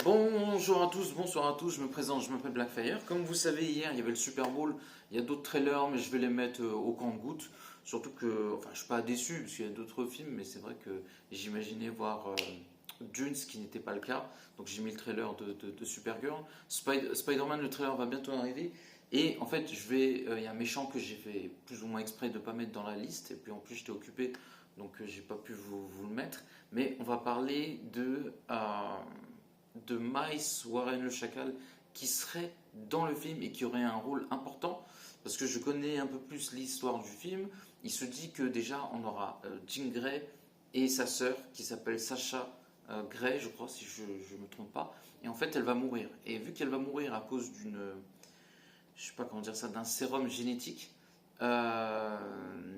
Bonjour à tous, bonsoir à tous, je me présente, je m'appelle Blackfire. Comme vous savez, hier il y avait le Super Bowl, il y a d'autres trailers, mais je vais les mettre au compte-gouttes. Surtout que, enfin, je suis pas déçu, parce qu'il y a d'autres films, mais c'est vrai que j'imaginais voir Dune, ce qui n'était pas le cas. Donc j'ai mis le trailer de Supergirl. Spider-Man, le trailer va bientôt arriver. Et en fait, il y a un méchant que j'ai fait plus ou moins exprès de ne pas mettre dans la liste, et puis en plus j'étais occupé, donc j'ai pas pu vous le mettre. Mais on va parler de Miles Warren le Chacal qui serait dans le film et qui aurait un rôle important parce que je connais un peu plus l'histoire du film. Il se dit que déjà on aura Jean Grey et sa sœur qui s'appelle Sacha Grey, je crois, si je ne me trompe pas. Et en fait, elle va mourir. Et vu qu'elle va mourir à cause je sais pas comment dire ça, d'un sérum génétique euh,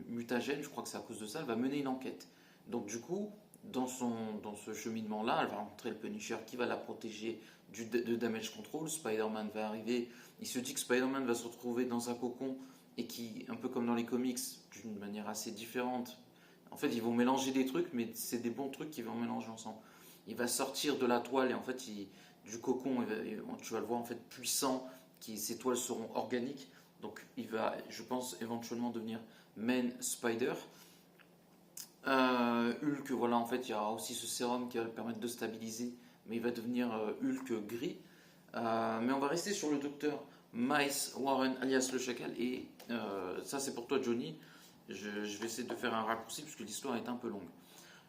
mutagène, je crois que c'est à cause de ça, elle va mener une enquête. Donc du coup, dans ce cheminement-là, elle va rencontrer le Punisher qui va la protéger de Damage Control. Spider-Man va arriver. Il se dit que Spider-Man va se retrouver dans un cocon et qui, un peu comme dans les comics, d'une manière assez différente. En fait, ils vont mélanger des trucs, mais c'est des bons trucs qu'ils vont mélanger ensemble. Il va sortir de la toile et en fait, du cocon, tu vas le voir en fait puissant, ces toiles seront organiques. Donc, il va, je pense, éventuellement devenir Man Spider. Hulk, voilà, en fait, il y aura aussi ce sérum qui va le permettre de stabiliser, mais il va devenir Hulk gris. Mais on va rester sur le docteur Miles Warren, alias le Chacal, et ça c'est pour toi, Johnny. Je vais essayer de faire un raccourci puisque l'histoire est un peu longue.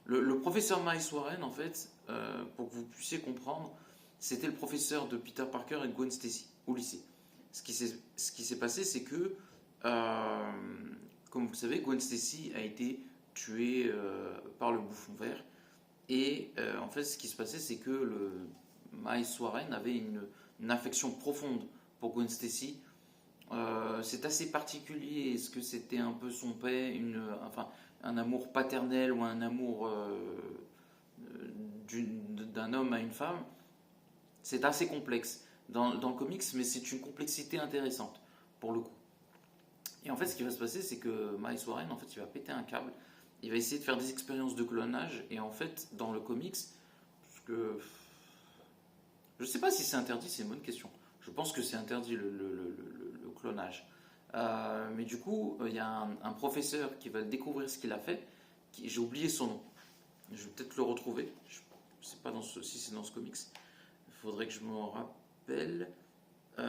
Le professeur Miles Warren, en fait, pour que vous puissiez comprendre, c'était le professeur de Peter Parker et de Gwen Stacy au lycée. Ce qui s'est passé, c'est que, euh, comme vous le savez, Gwen Stacy a été tuée par le bouffon vert. Et en fait, ce qui se passait, c'est que Miles Warren avait une affection profonde pour Gwen Stacy. C'est assez particulier. Est-ce que c'était un peu son père, enfin, un amour paternel ou un amour d'un homme à une femme? C'est assez complexe dans le comics, mais c'est une complexité intéressante pour le coup. Et en fait, ce qui va se passer, c'est que Miles Warren, en fait, il va péter un câble. Il va essayer de faire des expériences de clonage. Et en fait, dans le comics, parce que je ne sais pas si c'est interdit, c'est une bonne question. Je pense que c'est interdit le clonage. Mais du coup, il y a un professeur qui va découvrir ce qu'il a fait. J'ai oublié son nom. Je vais peut-être le retrouver. Je ne sais pas si c'est dans ce comics. Il faudrait que je me rappelle. Parce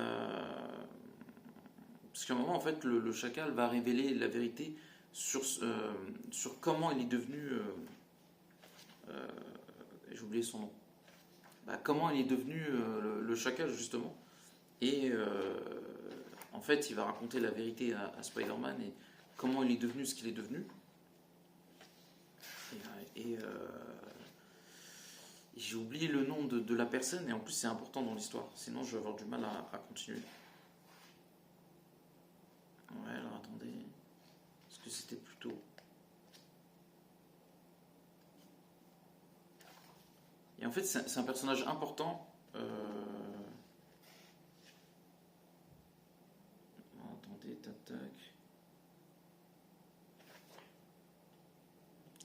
qu'à un moment, en fait, le chacal va révéler la vérité sur comment il est devenu. Euh, J'ai oublié son nom. Bah, comment il est devenu le chacal, justement. Et en fait, il va raconter la vérité à Spider-Man et comment il est devenu ce qu'il est devenu. Et j'ai oublié le nom de la personne, et en plus, c'est important dans l'histoire. Sinon, je vais avoir du mal à continuer. Ouais, alors attendez. Est-ce que c'était plutôt. Et en fait, c'est un personnage important. Attendez, tac.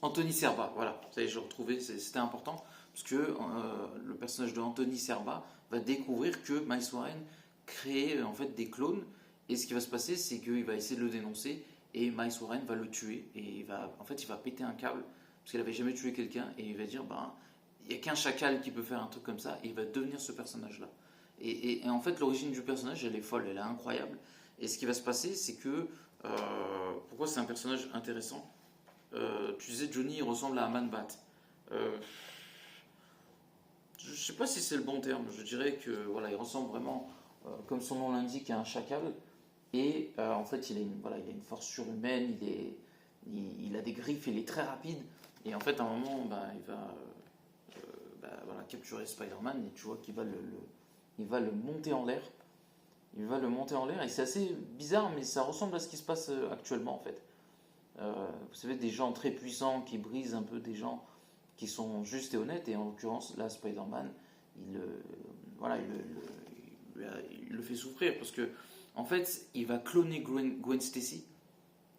Anthony Serba, voilà, ça y est, j'ai retrouvé, c'était important, parce que le personnage de Anthony Serba va découvrir que Miles Warren crée en fait des clones, et ce qui va se passer, c'est qu'il va essayer de le dénoncer, et Miles Warren va le tuer, et en fait, il va péter un câble, parce qu'il avait jamais tué quelqu'un, et il va dire, ben, il n'y a qu'un chacal qui peut faire un truc comme ça, et il va devenir ce personnage-là. Et en fait, l'origine du personnage, elle est folle, elle est incroyable, et ce qui va se passer, c'est que, pourquoi c'est un personnage intéressant? Tu disais Johnny il ressemble à un man-bat. Euh, je ne sais pas si c'est le bon terme. Je dirais que voilà, il ressemble vraiment, comme son nom l'indique, à un chacal. Et en fait, voilà, il a une force surhumaine. Il a des griffes. Il est très rapide. Et en fait, à un moment, bah, il va voilà, capturer Spider-Man. Et tu vois qu'il va il va le monter en l'air. Il va le monter en l'air. Et c'est assez bizarre, mais ça ressemble à ce qui se passe actuellement en fait. Vous savez, des gens très puissants qui brisent un peu des gens qui sont justes et honnêtes. Et en l'occurrence, là, Spider-Man, voilà, il le fait souffrir parce que, en fait, il va cloner Gwen Stacy.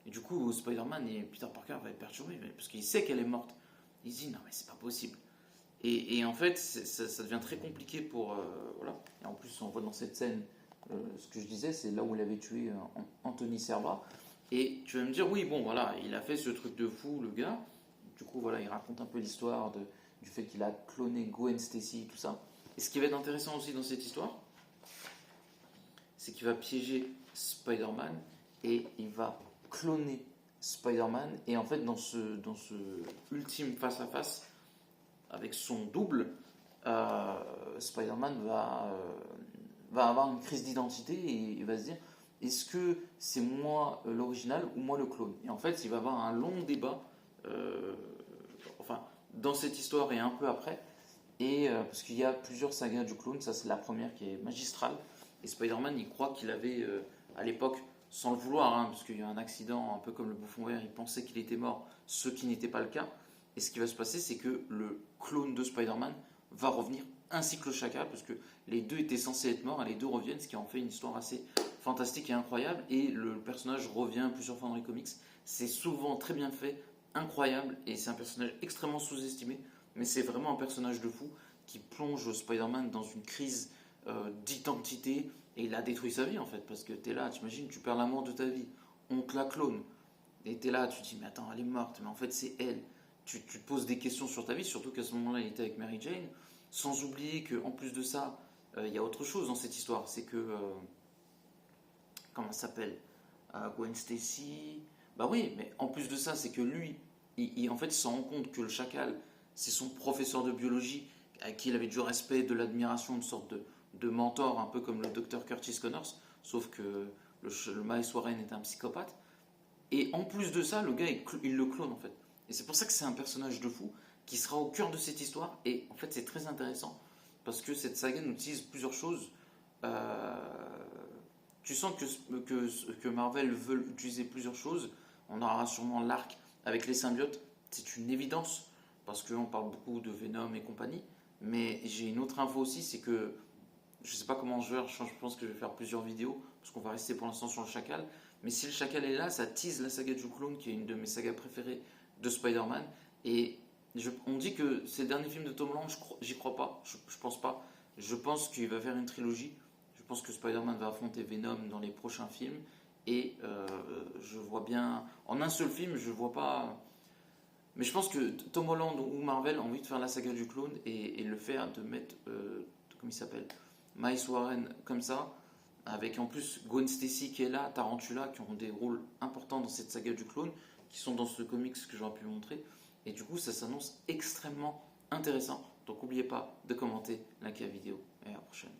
Et du coup, Spider-Man et Peter Parker va être perturbés parce qu'il sait qu'elle est morte. Il se dit non, mais c'est pas possible. Et en fait, ça devient très compliqué pour. Voilà. Et en plus, on voit dans cette scène, ce que je disais, c'est là où il avait tué Anthony Serva. Et tu vas me dire, oui, bon, voilà, il a fait ce truc de fou, le gars. Du coup, voilà, il raconte un peu l'histoire du fait qu'il a cloné Gwen Stacy, tout ça. Et ce qui va être intéressant aussi dans cette histoire, c'est qu'il va piéger Spider-Man et il va cloner Spider-Man. Et en fait, dans ce ultime face-à-face avec son double, Spider-Man va avoir une crise d'identité et il va se dire est-ce que c'est moi l'original ou moi le clone. Et en fait, il va avoir un long débat, enfin, dans cette histoire et un peu après, et parce qu'il y a plusieurs sagas du clone, ça c'est la première qui est magistrale. Et Spider-Man, il croit qu'il avait, à l'époque, sans le vouloir, hein, parce qu'il y a un accident, un peu comme le bouffon vert, il pensait qu'il était mort, ce qui n'était pas le cas. Et ce qui va se passer, c'est que le clone de Spider-Man va revenir, ainsi que le chacal, parce que les deux étaient censés être morts, et les deux reviennent, ce qui en fait une histoire assez fantastique et incroyable. Et le personnage revient plusieurs fois dans les comics. C'est souvent très bien fait, incroyable, et c'est un personnage extrêmement sous-estimé, mais c'est vraiment un personnage de fou qui plonge Spider-Man dans une crise d'identité, et il a détruit sa vie en fait, parce que t'es là, t'imagines, tu perds l'amour de ta vie, on te la clone, et t'es là, tu te dis, mais attends, elle est morte, mais en fait c'est elle. Tu te poses des questions sur ta vie, surtout qu'à ce moment-là, il était avec Mary Jane, sans oublier qu'en plus de ça, il y a autre chose dans cette histoire, c'est que, comment ça s'appelle, Gwen Stacy, bah oui, mais en plus de ça, c'est que lui, en fait, il se rend compte que le chacal, c'est son professeur de biologie, à qui il avait du respect, de l'admiration, une sorte de mentor, un peu comme le docteur Curtis Connors, sauf que le Miles Warren est un psychopathe. Et en plus de ça, le gars, il le clone en fait. Et c'est pour ça que c'est un personnage de fou qui sera au cœur de cette histoire. Et en fait, c'est très intéressant parce que cette saga nous utilise plusieurs choses. Euh, Tu sens que Marvel veut utiliser plusieurs choses. On aura sûrement l'arc avec les symbiotes, c'est une évidence parce qu'on parle beaucoup de Venom et compagnie. Mais j'ai une autre info aussi, c'est que je sais pas comment je vais, je pense que je vais faire plusieurs vidéos parce qu'on va rester pour l'instant sur le chacal. Mais si le chacal est là, ça tease la saga du clone qui est une de mes sagas préférées de Spider-Man. Et on dit que c'est le dernier film de Tom Holland, j'y crois pas, je pense pas. Je pense qu'il va faire une trilogie. Je pense que Spider-Man va affronter Venom dans les prochains films. Et je vois bien, en un seul film, je vois pas. Mais je pense que Tom Holland ou Marvel ont envie de faire la saga du clone et le faire, de mettre, comment il s'appelle, Miles Warren comme ça, avec en plus Gwen Stacy qui est là, Tarantula, qui ont des rôles importants dans cette saga du clone, qui sont dans ce comics que j'aurais pu montrer. Et du coup, ça s'annonce extrêmement intéressant. Donc n'oubliez pas de commenter, liker la vidéo et à la prochaine.